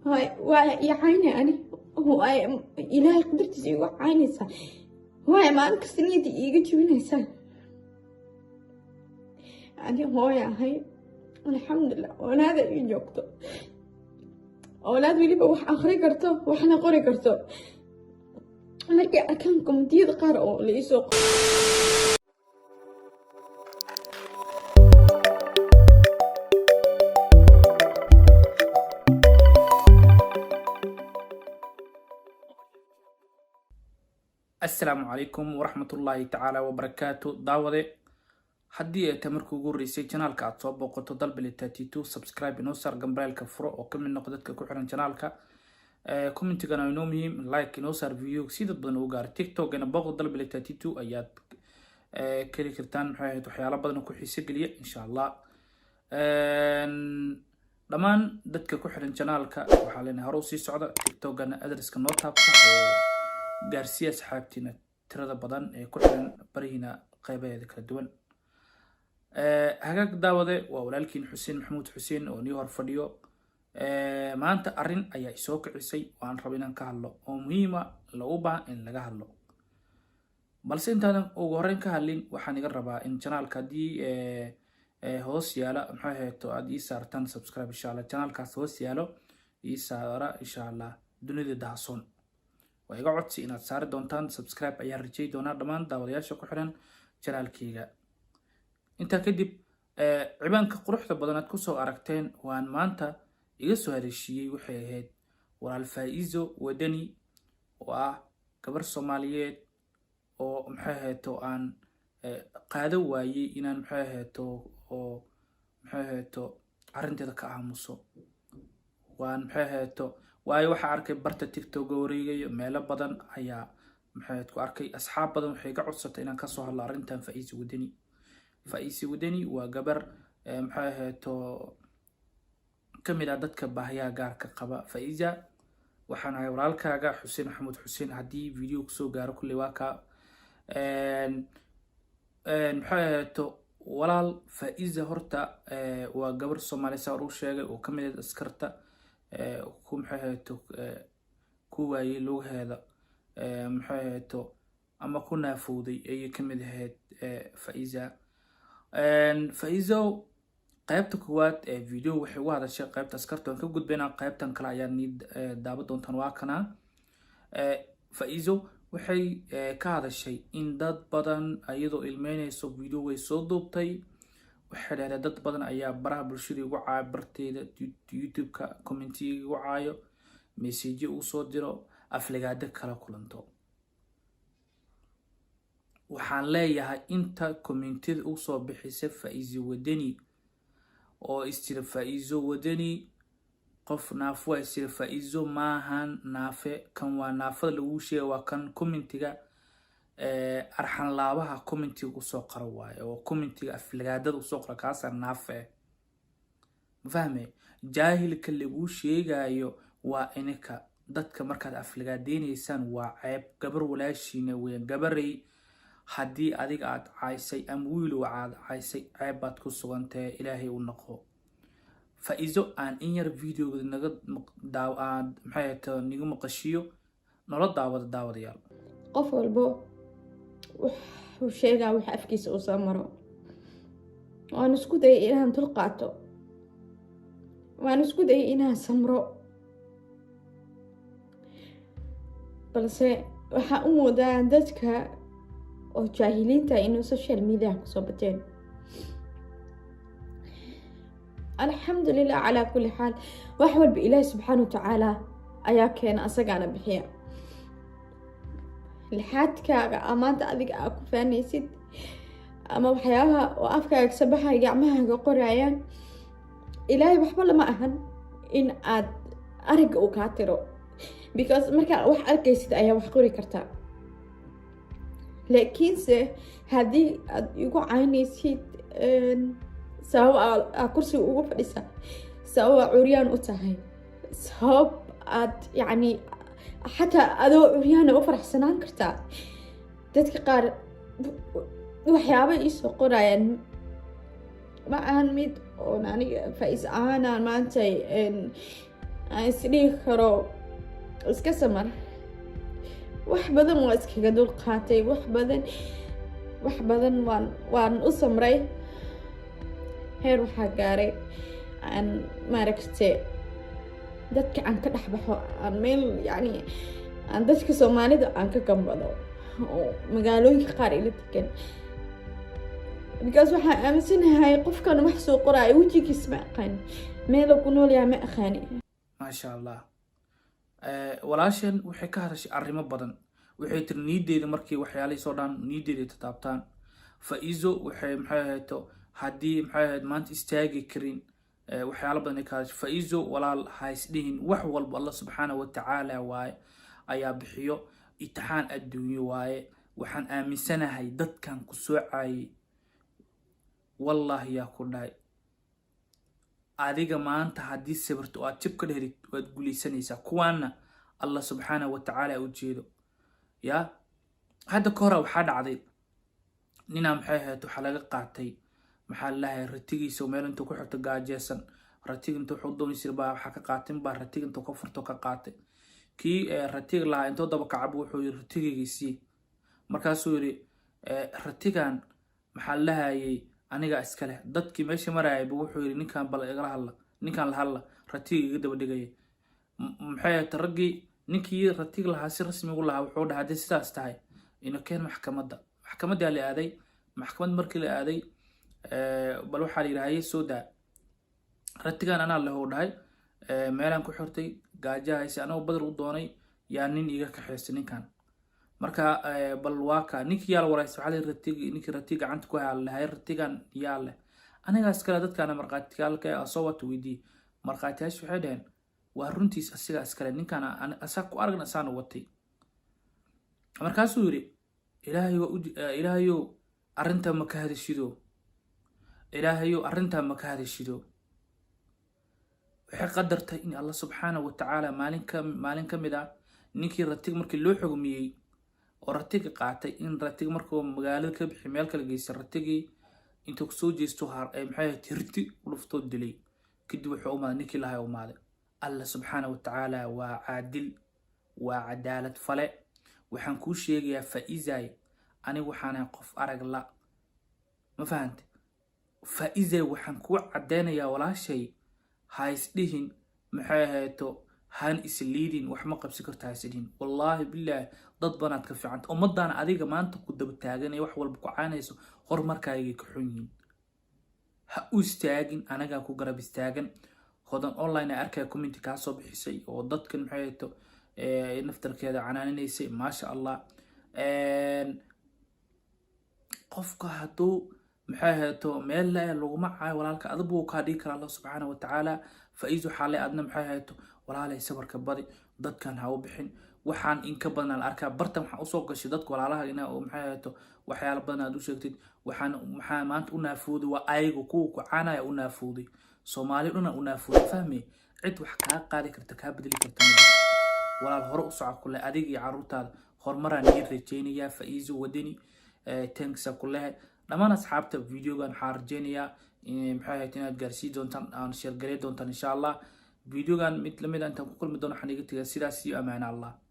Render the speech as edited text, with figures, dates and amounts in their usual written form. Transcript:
هاي يعيني أنا هاي إلهي قدرت يجي عيني سا هاي ما أنك سنيدي يجي تجيني سا أنا هاي الحمد لله وأنا هذا يجوكتو أولاد ولي بوح آخري كرتو وإحنا قري كرتو مركي أكنكم ديد قارئوا ليسوق السلام عليكم ورحمة الله تعالى وبركاته داودي haddii ay tamarku ugu horeysay channelka aad soo booqato dalbile 32 subscribe inoo saar gambalka furo oo ka mid noqdo dadka ku xiran channelka commentigana inoo muhiim like inoo saar video si dad badan u gaar TikTok ina booqo dalbile 32 ayaad kali kartaan maxay ahayd waxyaalo badan ku xiiso geliya insha Allah dhamaan dadka ku xiran channelka waxa leenahay hore u sii socda TikTokana addresska noo taabta oo gaarsiya asxaabtina tirada badan ee ku xiran barihina qaybaheeda kala duwan hagaag daawade waa walaalkiin Xuseen Maxamuud Xuseen oo nii hor fadhiyo maanta arin ayaa isoo kicisay waan rabaa inaan ka hadlo oo muhiim ah loo baahan in laga hadlo balse intaan ugu horeyn ka hadlin waxaan iga rabaa in channelka hadii hoos yaala maxay ahayd aad ii saartaan subscribe insha Allah channelkaas hoos yaalo ii saara insha Allah dunida dahsoon waa iga codsi inaad saari doontaan subscribe ayaan rajay doonaa dhamaan daawadayaasha ku xiran channelkayga inta kadib cibaanka quruxda badan aad ku soo aragteen waan maanta iga soo haleeshiyay waxay ahayd walaal Faizo Wadani oo ah gabar Soomaaliyeed oo maxay ahayd aan qaado waayay inaan maxay ahayd arinteeda ka aamuso waan maxay ahayd waayo waxa arkay barta TikTok wareegay meelo badan ayaa maxay ku arkay asxaab badan waxay ka codsatay inaan ka soo hadlo arintan Faizo Wadani waa gabar maxay ahayd kamid ah dadka baahiyaha gaarka qaba Faiza waxaan ahay walaalkaaga Xuseen Maxamuud Xuseen hadii video ku soo gaaro kulli waa ka maxay ahayd walaal Faiza horta waa gabar Soomaali soo u sheegay oo kamid ah askarta ku maxay ahayd ku waayay lugaheeda maxay ahayd ama ku naafooday ay kamid ahayd Faizo qaybta koowaad ee video waxay u hadashay qaybta askarta aan ka gudbinaa qaybtan kale ayaa daabo doontaan waa kana Faizo waxay ka hadashay in dad badan ayadoo ilmeynayso video way soo duubtay waxay leedahay dad badan ayaa baraha bulshada ugu caabarteeda YouTube-ka commentiga ugu caayo message u soo diro afligaada kala kulanto waxaan leeyahay inta commentida u soo bixisay Faizo Wadani oo istira Faizo Wadani qof naafo istira Faizo maahan naafe kan waa naafada lagu sheegay waa kan commentiga arxan laabaha commentiga u soo qoro waayo oo commentiga afligaadada u soo qoro kaas naafe ma fahmay jaahilka lagu sheegayo waa inaka dadka markaad afligaadeynaysan waa ceeb gabar walaashiina weyn gabaray haddii adiga aad caysay ama wiil aad caysay ceeb baad ku sugantay ilaahay u noqo Faizo aan in yar video naga daawad maxay tahay nigu maqashiyo nolol daawadayaal qof walbo wuxuu sheegaa wax afkiisa u soo maro waan isku day inaan dul qaato waan isku day inaan samro balse waxa u moodaa dadka oo jaahiliinta inuu social media ku soo bateen alxamdulillah ala kulli xaal wax walba ilaahay subxaanahu wa tacaala ayaa keena asagana bixiya lixaadkaaga amaanta adiga aad ku faanaysid ama waxyaabaha oo afkaaga sabaxay gacmahaaga qorayaan ilaahay waxba lama ahan in aad ariga u kaa tiro because markaa wax arkaysid ayaa wax qori kartaa laakiinse haddii aad igu caynaysid sabab aad kursiga ugu fadhisa sabab aad curyaan u tahay sabab aad yacni xataa adoo curyaana u faraxsanaan kartaa dadka qaar waxyaaba iisoo qorayaan ma ahan mid oon aniga faa-is ahaanaan maanta aan isdhihi karo iska samar. wax badan waa iskaga dul qaatay, wax badan waan u samray. heer waxaa gaaray aan maaragtay dadka aan ka dhex baxo, aan meel yacni aan dadka Soomaalida aan ka gambado oo magaalooyinka qaar ila degan, because waxaan aaminsanahay qofkan wax soo qoraayo wejigiis ma aqaan, meel ku nool yahay ma aqaani. maasha allah. walaasheen waxay ka hadashay arrimo badan. waxay tiri niideeda markii waxyaalihii soo dhan niideeda taabtaan. Faizo waxay maxay ahayd haddii maxay ahayd maanta istaagi karin waxyaalo badan ay ka hadashay. Faizo walaal ha isdhihin wax walba Allah subxaanahu wa tacaala waaye ayaa bixiyo, imtixaan adduunyo waaye. waxaan aaminsanahay dadkan ku soo caayay wallahi yaa ku dhahay adiga maanta haddii sabirto aad jib ka dherid waad guulaysanaysaa. kuwaana Allah subxaanahu wa tacaala u jeedo. ya hadda ka hore waxaa dhacday ninaa maxay ahayd waxaa laga qaatay maxaa lahayd ratigiisa meel intuu ku xirto gaajeysan, ratiga intuu wuxuu doonaysay baa waxaa ka qaatin baa ratiga intuu ka furto ka qaatay. kii ratiga lahaa intuu daba kacab wuxuu yiri ratigiisii, markaasuu yiri ratigan maxaa lahayay aniga iska leh. dadkii meesha marayay buu wuxuu yiri ninkan bal igala hadla, ninkan la hadla, ratiga iga daba dhigay. maxay ahayd raggii ninkii ratiga lahaa si rasmi ugu lahaa wuxuu dhahay hadii sidaas tahay inuu keen maxkamadda la aaday. maxkamad markii la aaday bal waxaa la yiraahday soo daa ratigan anaa la hoo dhahay meelaan ku xirtay gaajahaysi anoo badar u doonay yaa nin iga kaxeystay ninkan. marka bal waaka ninkii yaa la waraystay waxaa la ratiga ninkii ratiga gacanta ku hayaa lahay ratigan yaa leh anigaas kale dadkaana marqaatiyaalka asoo wata weydii. marqaatiyaashu waxay dhaheen waa runtiis asiga iskale ninkan asaga ku aragna asaan watay. markaasuu yiri ilaahayow arrinta ma ka hadashido, ilaahayow arrinta ma ka hadashido. waxay qadartay in Allah subxaanahu wa tacaala maalin ka mid ah ninkii ratiga markii loo xugmiyey oo ratiga qaatay in ratiga markuu magaalada ka bixi meel kala geysay ratigii intuu soo jeesto maxay ahayd tirti u dhuftoo dilay. kadib wuxuu u maaday ninkii lahaa u maaday. Allah subxaanahu wa tacaala waa caadil, waa cadaalad fale. waxaan kuu sheegayaa Faizay anigu waxaan ahay qof arag la, ma fahante. Faizay waxaan kuu cadeynayaa walaashay ha isdhihin maxay ahayd han isliidin wax ma qabsi kartaa isdhihin. wallahi billahi dad banaad ka fiicanta ummadana adiga maanta ku daba taaganay wax walba ku caanayso horumarkaaga ka xun yihiin. ha u istaagin anaga ku garab istaagan. hodan online ay arkay comment ka soo bixisay oo dadkan maxay ahayd naftarkeeda canaaninaysay maasha Allah. qofka haduu maxay ahayd meel la lagu macay walaalka adbu ka dhigi kara Allah subxaanahu wa tacaala. Faizo xalay adna maxay ahayd walaalay sabarka badi dadkan ha u bixin waxaan in ka badan la arkaa. bartan waxa u soo gashay dadka walaalaha inaa oo maxay ahayd waxyaalo badan aad u sheegtid. maxaa maanta u naafuuday waa ayagu ku caanaya u naafuuday. Soomaali dhuna u naafuuday fahmi cid wax ka qaadi karta ka bedeli karta walaal hore u socod kule adiga iyo caruurtaada horumaraan iyo rajeynayaa. Faizo wadani thanks kule dhamaan asxaabta videogan waxaan rajeynayaa maxay ahayd inaad gaarsiin doontaan aan share gareey doontaan insha Allah. videogan mid lamid ah intaan ku kulmi doono waxaan iga tagay sidaas iyo amaana Allah.